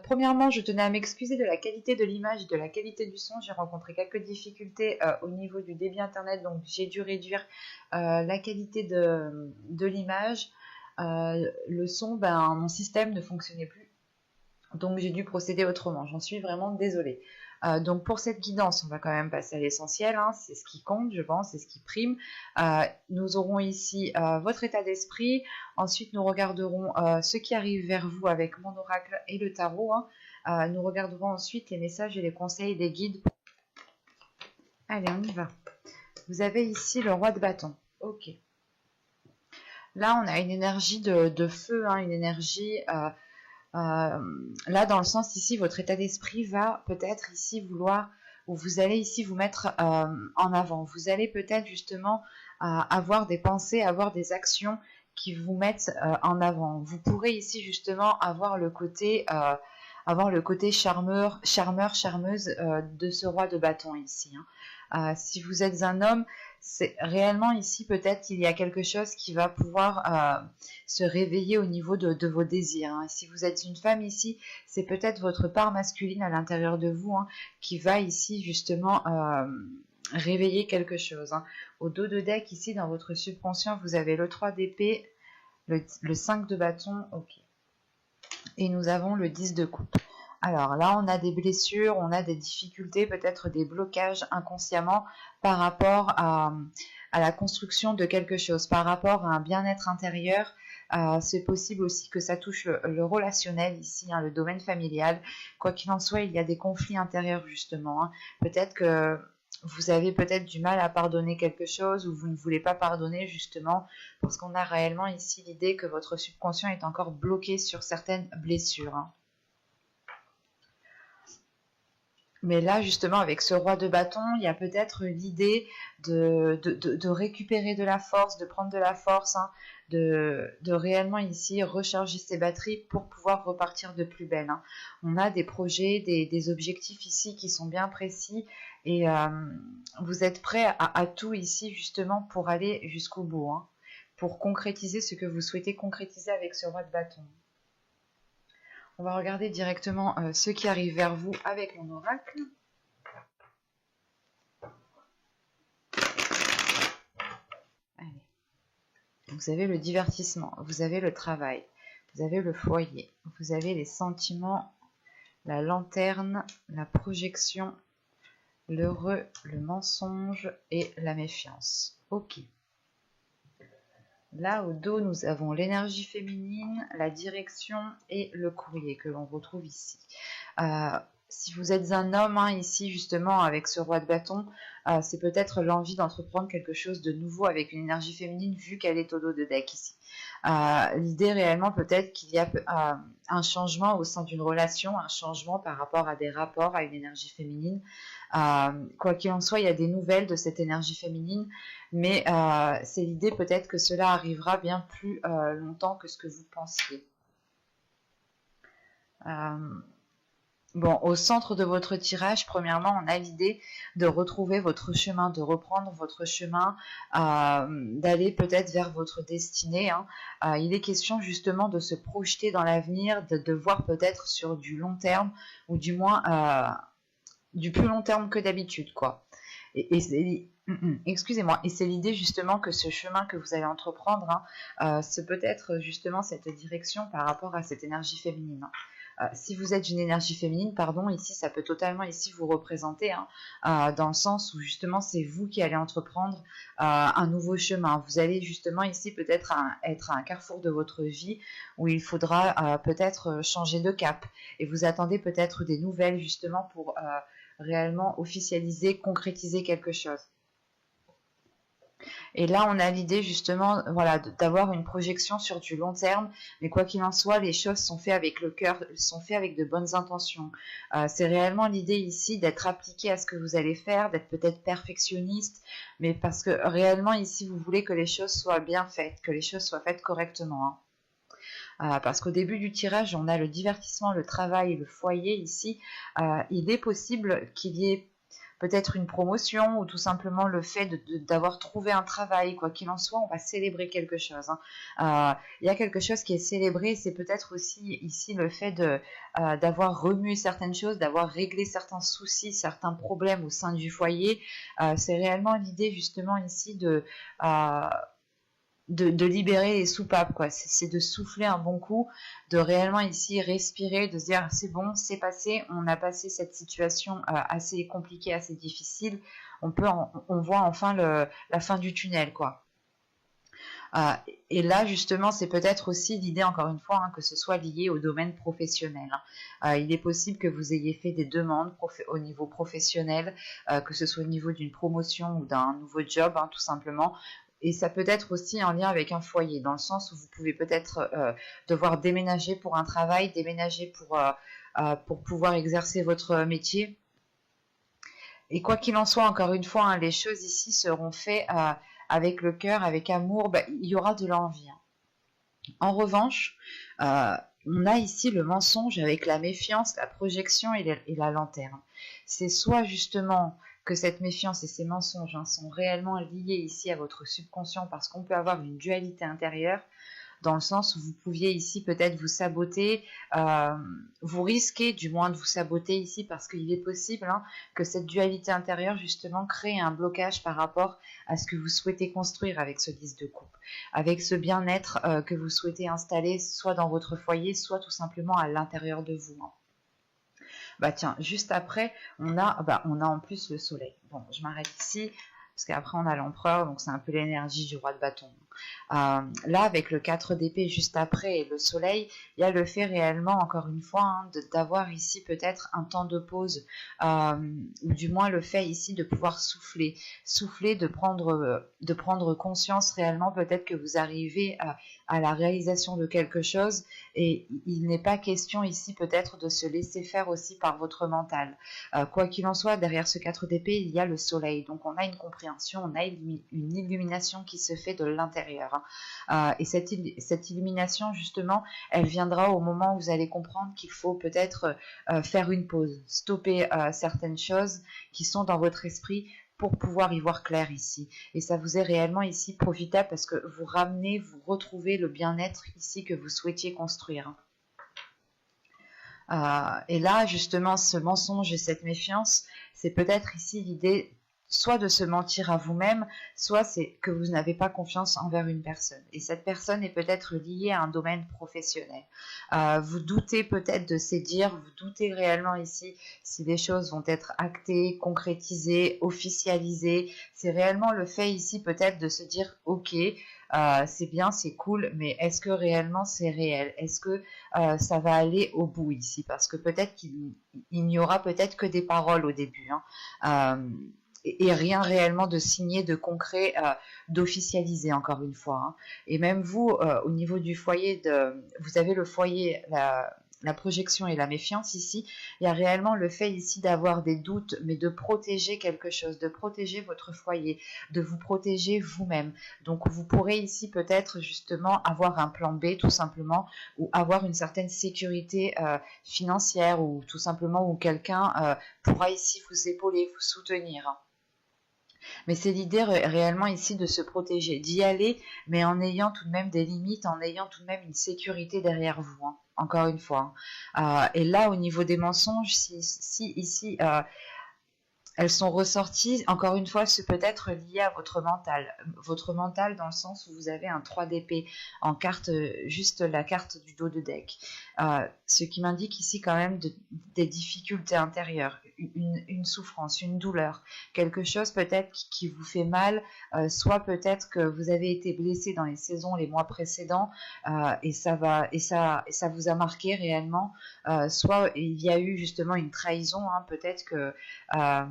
Premièrement, je tenais à m'excuser de la qualité de l'image et de la qualité du son. J'ai rencontré quelques difficultés au niveau du débit internet, donc j'ai dû réduire la qualité de l'image. Le son, mon système ne fonctionnait plus, donc j'ai dû procéder autrement. J'en suis vraiment désolée. Donc pour cette guidance, on va quand même passer à l'essentiel, hein, c'est ce qui compte, je pense, c'est ce qui prime. Nous aurons ici votre état d'esprit, ensuite nous regarderons ce qui arrive vers vous avec mon oracle et le tarot. Hein. Nous regarderons ensuite les messages et les conseils des guides. Allez, on y va. Vous avez ici le roi de bâton. Ok. Là, on a une énergie de feu, hein, une énergie... là, dans le sens ici, votre état d'esprit va peut-être ici vouloir, ou vous allez ici vous mettre en avant. Vous allez peut-être justement avoir des pensées, avoir des actions qui vous mettent en avant. Vous pourrez ici justement avoir le côté charmeur, charmeuse de ce roi de bâton ici. Hein. Si vous êtes un homme, c'est réellement ici peut-être qu'il y a quelque chose qui va pouvoir se réveiller au niveau de vos désirs. Hein. Si vous êtes une femme ici, c'est peut-être votre part masculine à l'intérieur de vous, hein, qui va ici justement réveiller quelque chose. Hein. Au dos de deck ici dans votre subconscient, vous avez le 3 d'épée, le 5 de bâton, ok. Et nous avons le 10 de coupe. Alors là, on a des blessures, on a des difficultés, peut-être des blocages inconsciemment par rapport à la construction de quelque chose, par rapport à un bien-être intérieur. C'est possible aussi que ça touche le relationnel ici, hein, le domaine familial. Quoi qu'il en soit, il y a des conflits intérieurs justement. Hein. Peut-être que vous avez peut-être du mal à pardonner quelque chose ou vous ne voulez pas pardonner justement parce qu'on a réellement ici l'idée que votre subconscient est encore bloqué sur certaines blessures. Hein. Mais là, justement, avec ce roi de bâton, il y a peut-être l'idée de récupérer de la force, de prendre de la force, hein, de réellement ici recharger ses batteries pour pouvoir repartir de plus belle. Hein. On a des projets, des objectifs ici qui sont bien précis et vous êtes prêt à tout ici justement pour aller jusqu'au bout, hein, pour concrétiser ce que vous souhaitez concrétiser avec ce roi de bâton. On va regarder directement ce qui arrive vers vous avec mon oracle. Allez. Vous avez le divertissement, vous avez le travail, vous avez le foyer, vous avez les sentiments, la lanterne, la projection, l'heureux, le mensonge et la méfiance. Ok. Là, au dos, nous avons l'énergie féminine, la direction et le courrier que l'on retrouve ici. Si vous êtes un homme, hein, ici, justement, avec ce roi de bâton, c'est peut-être l'envie d'entreprendre quelque chose de nouveau avec une énergie féminine, vu qu'elle est au dos de deck ici. L'idée, réellement, peut-être qu'il y a un changement au sein d'une relation, un changement par rapport à des rapports, à une énergie féminine. Quoi qu'il en soit, il y a des nouvelles de cette énergie féminine, mais c'est l'idée peut-être que cela arrivera bien plus longtemps que ce que vous pensiez. Bon, au centre de votre tirage, premièrement, on a l'idée de retrouver votre chemin, de reprendre votre chemin, d'aller peut-être vers votre destinée. Hein. Il est question justement de se projeter dans l'avenir, de voir peut-être sur du long terme, ou du moins du plus long terme que d'habitude, quoi. Excusez-moi, et c'est l'idée justement que ce chemin que vous allez entreprendre, hein, c'est peut-être justement cette direction par rapport à cette énergie féminine. Si vous êtes une énergie féminine, pardon, ici ça peut totalement ici vous représenter, hein, dans le sens où justement c'est vous qui allez entreprendre un nouveau chemin. Vous allez justement ici peut-être être à un carrefour de votre vie où il faudra peut-être changer de cap et vous attendez peut-être des nouvelles justement pour réellement officialiser, concrétiser quelque chose. Et là, on a l'idée justement, voilà, d'avoir une projection sur du long terme. Mais quoi qu'il en soit, les choses sont faites avec le cœur, sont faites avec de bonnes intentions. C'est réellement l'idée ici d'être appliqué à ce que vous allez faire, d'être peut-être perfectionniste, mais parce que réellement ici, vous voulez que les choses soient bien faites, que les choses soient faites correctement. Hein. Parce qu'au début du tirage, on a le divertissement, le travail et le foyer ici. Il est possible qu'il y ait peut-être une promotion ou tout simplement le fait d'avoir trouvé un travail. Quoi qu'il en soit, on va célébrer quelque chose, hein. Il y a quelque chose qui est célébré, c'est peut-être aussi ici le fait d'avoir remué certaines choses, d'avoir réglé certains soucis, certains problèmes au sein du foyer. C'est réellement l'idée justement ici euh, de libérer les soupapes, quoi. C'est de souffler un bon coup, de réellement ici respirer, de se dire c'est bon, c'est passé, on a passé cette situation assez compliquée, assez difficile, on voit enfin la fin du tunnel, quoi. Euh, et là, justement, c'est peut-être aussi l'idée, encore une fois, hein, que ce soit lié au domaine professionnel, hein. Il est possible que vous ayez fait des demandes au niveau professionnel, que ce soit au niveau d'une promotion ou d'un nouveau job, hein, tout simplement. Et ça peut être aussi en lien avec un foyer, dans le sens où vous pouvez peut-être devoir déménager pour un travail, déménager pour pouvoir exercer votre métier. Et quoi qu'il en soit, encore une fois, hein, les choses ici seront faites avec le cœur, avec amour. Bah, il y aura de l'envie, hein. En revanche, euh, on a ici le mensonge avec la méfiance, la projection et la lanterne. C'est soit justement que cette méfiance et ces mensonges, hein, sont réellement liés ici à votre subconscient parce qu'on peut avoir une dualité intérieure, dans le sens où vous pouviez ici peut-être vous saboter, euh, vous risquez du moins de vous saboter ici parce qu'il est possible, hein, que cette dualité intérieure justement crée un blocage par rapport à ce que vous souhaitez construire avec ce 10 de coupe, avec ce bien-être que vous souhaitez installer soit dans votre foyer, soit tout simplement à l'intérieur de vous, hein. Bah tiens, juste après, on a en plus le soleil. Bon, je m'arrête ici, parce qu'après on a l'empereur, donc c'est un peu l'énergie du roi de bâton. Là, avec le 4 d'épée juste après et le soleil, il y a le fait réellement, encore une fois, hein, d'avoir ici peut-être un temps de pause, ou du moins le fait ici de pouvoir souffler, de prendre conscience réellement, peut-être que vous arrivez à la réalisation de quelque chose, et il n'est pas question ici peut-être de se laisser faire aussi par votre mental. Quoi qu'il en soit, derrière ce 4 d'épée, il y a le soleil, donc on a une compréhension, on a une illumination qui se fait de l'intérieur, hein. Et cette illumination, justement, elle viendra au moment où vous allez comprendre qu'il faut peut-être faire une pause, stopper certaines choses qui sont dans votre esprit pour pouvoir y voir clair ici. Et ça vous est réellement ici profitable parce que vous retrouvez le bien-être ici que vous souhaitiez construire. Et là, justement, ce mensonge et cette méfiance, c'est peut-être ici l'idée soit de se mentir à vous-même, soit c'est que vous n'avez pas confiance envers une personne. Et cette personne est peut-être liée à un domaine professionnel. Vous doutez peut-être de ces dires, vous doutez réellement ici si les choses vont être actées, concrétisées, officialisées. C'est réellement le fait ici peut-être de se dire, ok, c'est bien, c'est cool, mais est-ce que réellement c'est réel? Est-ce que ça va aller au bout ici? Parce que peut-être qu'il n'y aura peut-être que des paroles au début, hein. Et rien réellement de signé, de concret, d'officialisé, encore une fois, hein. Et même vous, au niveau du foyer, vous avez le foyer, la projection et la méfiance ici. Il y a réellement le fait ici d'avoir des doutes, mais de protéger quelque chose, de protéger votre foyer, de vous protéger vous-même. Donc vous pourrez ici peut-être justement avoir un plan B tout simplement, ou avoir une certaine sécurité financière, ou tout simplement où quelqu'un pourra ici vous épauler, vous soutenir. Mais c'est l'idée réellement ici de se protéger, d'y aller, mais en ayant tout de même des limites, en ayant tout de même une sécurité derrière vous, hein, encore une fois, hein. Et là, au niveau des mensonges, si ici elles sont ressorties, encore une fois, c'est peut-être lié à votre mental. Votre mental dans le sens où vous avez un 3 d'épée en carte, juste la carte du dos de deck. Ce qui m'indique ici quand même des difficultés intérieures, une souffrance, une douleur, quelque chose peut-être qui vous fait mal, soit peut-être que vous avez été blessé dans les saisons, les mois précédents, et ça vous a marqué réellement, soit il y a eu justement une trahison, hein, peut-être que euh,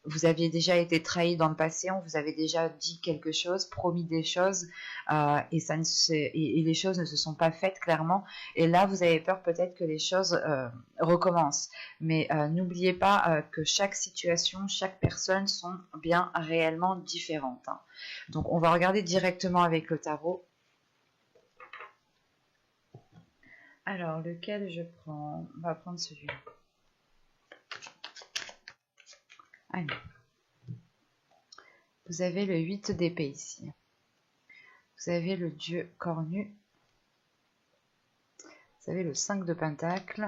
vous aviez déjà été trahi dans le passé, on vous avait déjà dit quelque chose, promis des choses, et les choses ne se sont pas faites clairement. Et là, vous avez peur peut-être que les choses recommencent. Mais n'oubliez pas que chaque situation, chaque personne sont bien réellement différentes, hein. Donc, on va regarder directement avec le tarot. Alors, lequel je prends? On va prendre celui-là. Allez. Vous avez le 8 d'épée ici. Vous avez le dieu cornu. Vous avez le 5 de pentacle.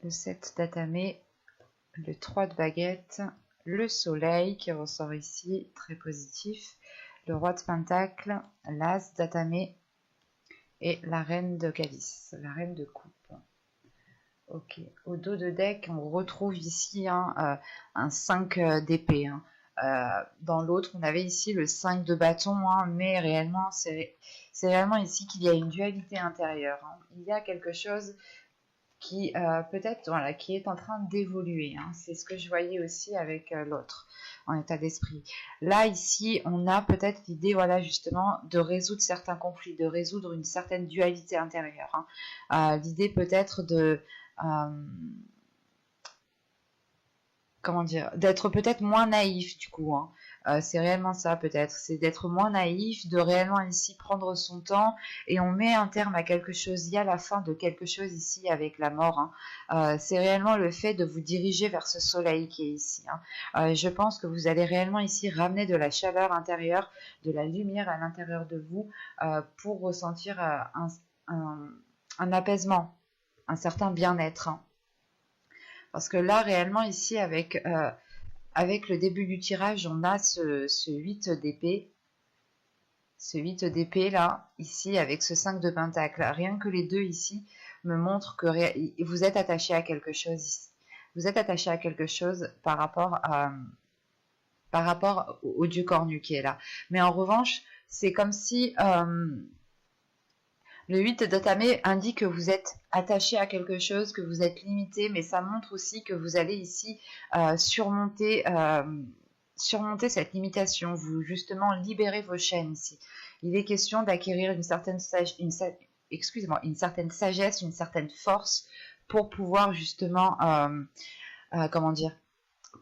Le 7 d'atamé. Le 3 de baguette. Le soleil qui ressort ici, très positif. Le roi de pentacle. L'as d'atamé. Et la reine de calice. La reine de coupe. Ok, au dos de deck, on retrouve ici un 5 d'épée. Dans l'autre, on avait ici le 5 de bâton, mais réellement, c'est réellement ici qu'il y a une dualité intérieure. Il y a quelque chose qui peut-être voilà, qui est en train d'évoluer. C'est ce que je voyais aussi avec l'autre en état d'esprit. Là, ici, on a peut-être l'idée, voilà, justement, de résoudre certains conflits, de résoudre une certaine dualité intérieure. L'idée peut-être de comment dire, d'être peut-être moins naïf du coup. C'est réellement ça peut-être, c'est d'être moins naïf, de réellement ici prendre son temps et on met un terme à quelque chose. Il y a la fin de quelque chose ici avec la mort. C'est réellement le fait de vous diriger vers ce soleil qui est ici. Je pense que vous allez réellement ici ramener de la chaleur intérieure, de la lumière à l'intérieur de vous pour ressentir un apaisement, un certain bien-être. Parce que là, réellement, ici, avec le début du tirage, on a ce 8 d'épée. Ce 8 d'épée, là, ici, avec ce 5 de pentacle. Rien que les deux, ici, me montrent que vous êtes attaché à quelque chose ici. Vous êtes attaché à quelque chose par rapport au dieu cornu qui est là. Mais en revanche, c'est comme si... le 8 d'atamé indique que vous êtes attaché à quelque chose, que vous êtes limité, mais ça montre aussi que vous allez ici surmonter cette limitation, vous justement libérer vos chaînes ici. Il est question d'acquérir une certaine sagesse, une certaine force pour pouvoir justement, comment dire,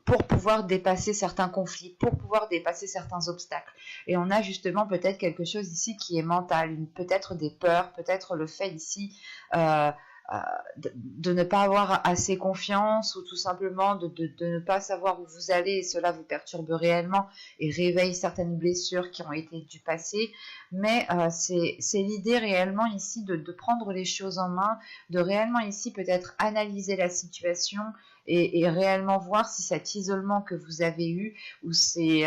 pour pouvoir dépasser certains conflits, pour pouvoir dépasser certains obstacles. Et on a justement peut-être quelque chose ici qui est mental, peut-être des peurs, peut-être le fait ici de ne pas avoir assez confiance ou tout simplement de ne pas savoir où vous allez et cela vous perturbe réellement et réveille certaines blessures qui ont été du passé. Mais c'est l'idée réellement ici de prendre les choses en main, de réellement ici peut-être analyser la situation et réellement voir si cet isolement que vous avez eu ou ces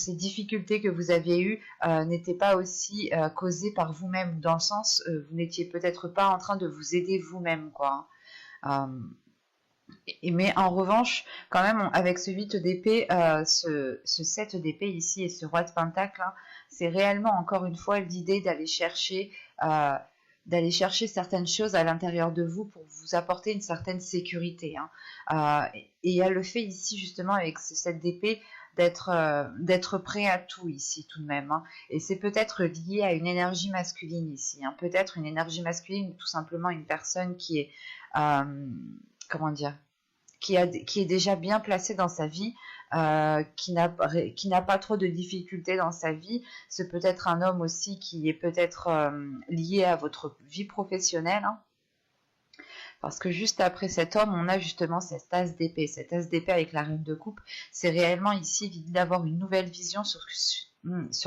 difficultés que vous aviez eues n'étaient pas aussi causées par vous-même, dans le sens vous n'étiez peut-être pas en train de vous aider vous-même, quoi. Mais en revanche, quand même, avec ce 8 d'épée, ce 7 d'épée ici et ce roi de pentacle, c'est réellement encore une fois l'idée d'aller chercher certaines choses à l'intérieur de vous pour vous apporter une certaine sécurité. Et il y a le fait ici justement avec ce 7 d'épée d'être prêt à tout ici tout de même. Et c'est peut-être lié à une énergie masculine ici. Peut-être une énergie masculine ou tout simplement une personne qui est... comment dire, qui est déjà bien placée dans sa vie, qui n'a pas trop de difficultés dans sa vie. C'est peut-être un homme aussi qui est peut-être lié à votre vie professionnelle. Parce que juste après cet homme, on a justement cette as d'épée. Cette as d'épée avec la reine de coupe, c'est réellement ici l'idée d'avoir une nouvelle vision sur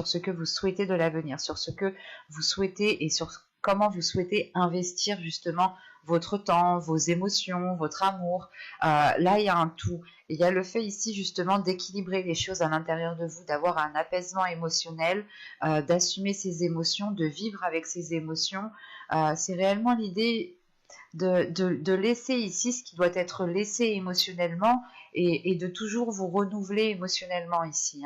ce que vous souhaitez de l'avenir, sur ce que vous souhaitez et sur comment vous souhaitez investir justement votre temps, vos émotions, votre amour. Là, il y a un tout. Il y a le fait ici justement d'équilibrer les choses à l'intérieur de vous, d'avoir un apaisement émotionnel, d'assumer ses émotions, de vivre avec ses émotions. C'est réellement l'idée de laisser ici ce qui doit être laissé émotionnellement et de toujours vous renouveler émotionnellement ici.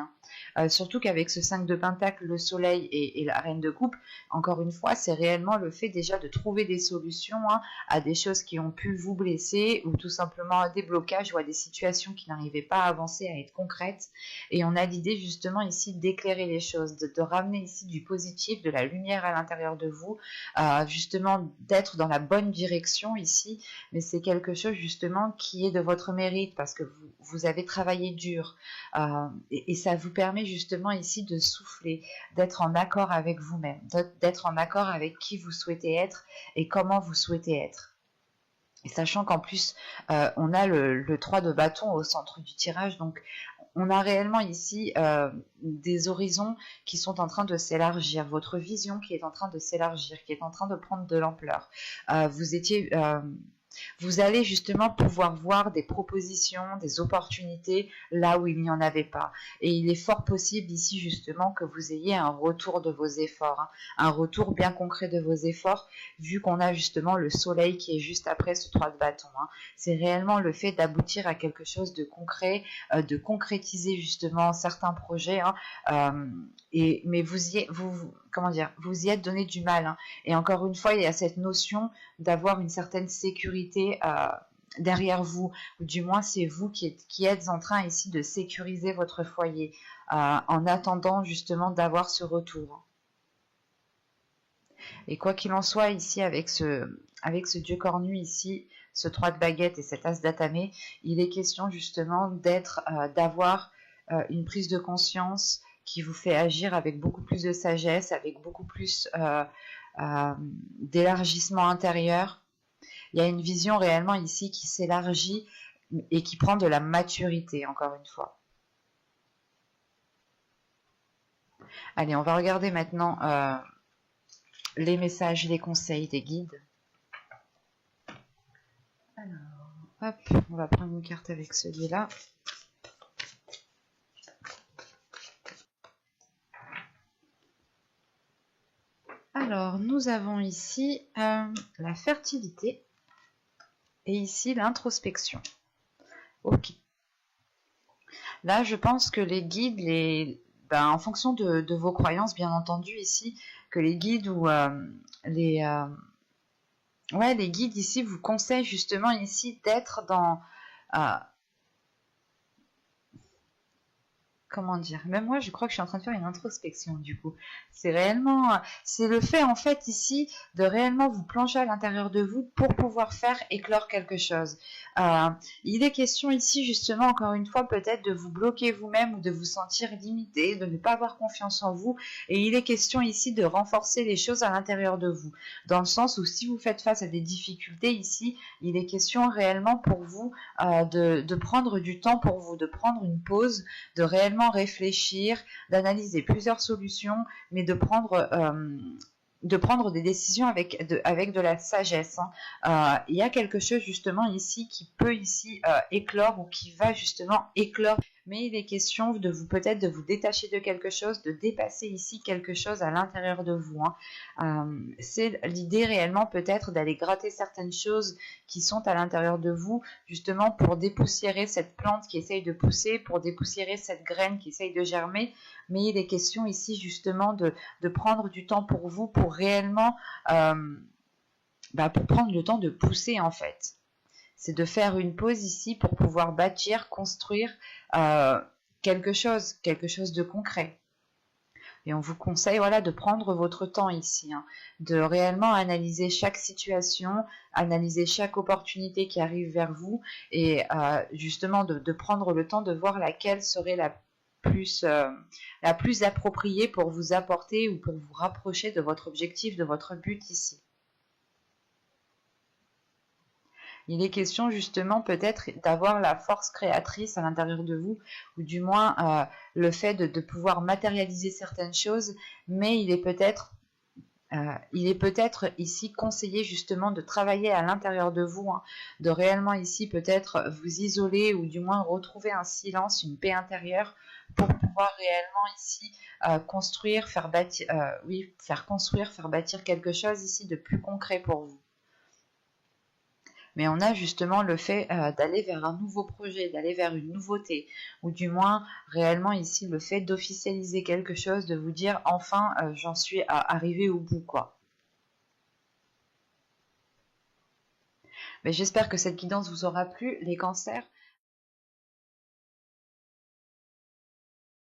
Surtout qu'avec ce 5 de pentacle, le soleil et la reine de coupe, encore une fois, c'est réellement le fait déjà de trouver des solutions à des choses qui ont pu vous blesser ou tout simplement à des blocages ou à des situations qui n'arrivaient pas à avancer, à être concrètes. Et on a l'idée justement ici d'éclairer les choses, de ramener ici du positif, de la lumière à l'intérieur de vous, justement d'être dans la bonne direction ici, mais c'est quelque chose justement qui est de votre mérite parce que vous avez travaillé dur et ça vous permet justement ici de souffler, d'être en accord avec vous-même, d'être en accord avec qui vous souhaitez être et comment vous souhaitez être. Et sachant qu'en plus, on a le 3 de bâton au centre du tirage, donc on a réellement ici des horizons qui sont en train de s'élargir, votre vision qui est en train de s'élargir, qui est en train de prendre de l'ampleur. Vous allez justement pouvoir voir des propositions, des opportunités là où il n'y en avait pas. Et il est fort possible ici justement que vous ayez un retour de vos efforts, hein, un retour bien concret de vos efforts, vu qu'on a justement le soleil qui est juste après ce 3 de bâton. Hein. C'est réellement le fait d'aboutir à quelque chose de concret, de concrétiser justement certains projets. Hein, mais vous y êtes donné du mal. Hein. Et encore une fois, il y a cette notion d'avoir une certaine sécurité derrière vous, ou du moins c'est vous qui êtes en train ici de sécuriser votre foyer en attendant justement d'avoir ce retour. Et quoi qu'il en soit ici avec ce dieu cornu ici, ce 3 de baguette et cet as d'atamé, il est question justement d'avoir une prise de conscience qui vous fait agir avec beaucoup plus de sagesse, avec beaucoup plus d'élargissement intérieur. Il y a une vision réellement ici qui s'élargit et qui prend de la maturité, encore une fois. Allez, on va regarder maintenant les messages, les conseils des guides. Alors, hop, on va prendre une carte avec celui-là. Alors, nous avons ici la fertilité et ici l'introspection. Ok. Là, je pense que les guides, en fonction de vos croyances, bien entendu, ici, que les guides ou les guides ici vous conseillent justement ici d'être dans... comment dire, même moi je crois que je suis en train de faire une introspection du coup. C'est le fait en fait ici de réellement vous plonger à l'intérieur de vous pour pouvoir faire éclore quelque chose. Il est question ici justement encore une fois peut-être de vous bloquer vous-même ou de vous sentir limité, de ne pas avoir confiance en vous, et il est question ici de renforcer les choses à l'intérieur de vous, dans le sens où si vous faites face à des difficultés ici, il est question réellement pour vous de prendre du temps pour vous, de prendre une pause, de réellement réfléchir, d'analyser plusieurs solutions, mais de prendre des décisions avec de la sagesse. Hein. Il y a quelque chose justement ici qui peut ici éclore ou qui va justement éclore. Mais il est question de vous peut-être de vous détacher de quelque chose, de dépasser ici quelque chose à l'intérieur de vous. Hein. C'est l'idée réellement peut-être d'aller gratter certaines choses qui sont à l'intérieur de vous, justement pour dépoussiérer cette plante qui essaye de pousser, pour dépoussiérer cette graine qui essaye de germer. Mais il est question ici justement de prendre du temps pour vous, pour réellement pour prendre le temps de pousser en fait. C'est de faire une pause ici pour pouvoir bâtir, construire quelque chose de concret. Et on vous conseille de prendre votre temps ici, hein, de réellement analyser chaque situation, analyser chaque opportunité qui arrive vers vous et justement de prendre le temps de voir laquelle serait la plus appropriée pour vous apporter ou pour vous rapprocher de votre objectif, de votre but ici. Il est question justement peut-être d'avoir la force créatrice à l'intérieur de vous, ou du moins le fait de pouvoir matérialiser certaines choses, mais il est peut-être ici conseillé justement de travailler à l'intérieur de vous, hein, de réellement ici peut-être vous isoler ou du moins retrouver un silence, une paix intérieure pour pouvoir réellement ici construire, faire bâtir quelque chose ici de plus concret pour vous. Mais on a justement le fait d'aller vers un nouveau projet, d'aller vers une nouveauté, ou du moins réellement ici le fait d'officialiser quelque chose, de vous dire enfin j'en suis arrivé au bout quoi. Mais j'espère que cette guidance vous aura plu, les cancers.